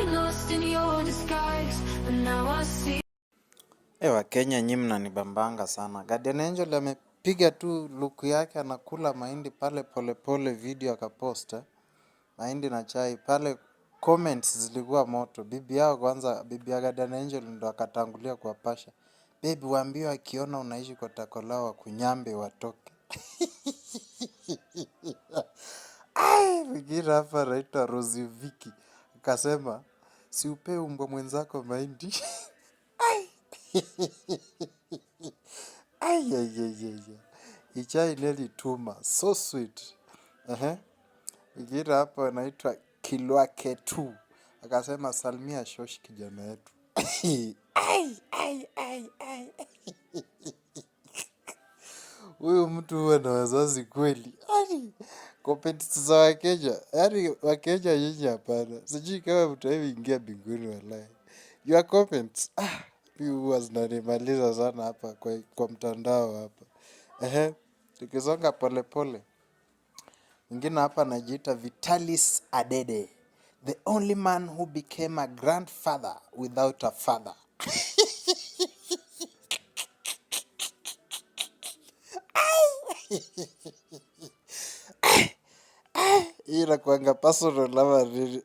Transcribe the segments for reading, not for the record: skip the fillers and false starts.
lost in your disguise, but now I see. Ewa Kenya nyi mnanibambanga sana. Guardian Angel amepiga tu luku yake anakula mahindi pale pole video akapost. Mahindi na chai pale, comments zilikuwa moto. Bibi yao kwanza, bibi ya Guardian Angel ndo akatangulia kuwapasha. Baby waambie akiona unaishi kwa Takolao wakunyambe watoke. Mwingine hapa anaitwa Rosie Vicky akasema si upe umbwa mwenzako mahindi. Ichai neli tuma so sweet. Mwingine hapa anaitwa Kilwake tu akasema salimia Shosh kijana yetu. Huyu mtu huwa na wazazi kweli. Comments za Wakenya, yaani Wakenya nyinyi hapana. Sijui kama mtawahi ingia mbinguni wallahi. Your comments, mimi huwa zinanimaliza sana hapa kwa mtandao hapa. Tukisonga pole pole. Mwingine hapa anajiita Vitalis Adede, the only man who became a grandfather without a father. Hii inakuanga personal ama nini?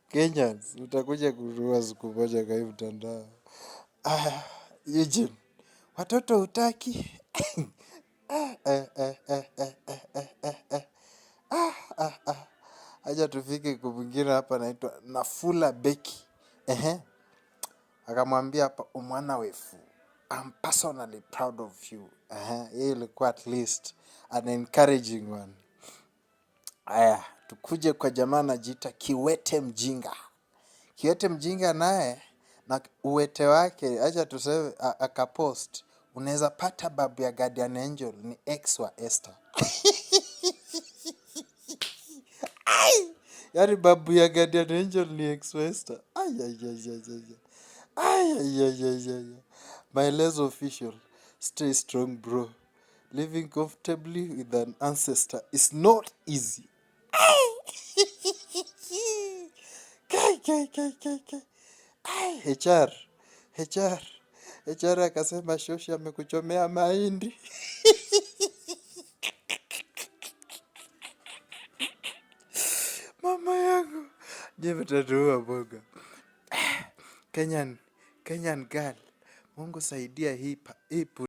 Kenyans, utakuja kununua siku moja kwa hii mtandao. Eugene, watoto hutaki? Acha tufike kwa mwingine hapa anaitwa Nafula Beki. Akamwambia hapa umwana wefu, I'm personally proud of you. Hii ilikuwa at least an encouraging one. Aya, tukuje kwa jamaa anajiita Kiwete Mjinga. Kiwete Mjinga naye na uwete wake, acha tuseme akapost, unaweza pata babu ya Guardian Angel ni ex wa Esther. Yaani babu ya Guardian Angel ni ex wa Esther. Maelezo official. Stay strong bro. Living comfortably with an ancestor is not easy. HR akasema Shoshi amekuchomea mahindi. Mama yangu je, mtatuua boga. Kenyan girl, Mungu saidia hii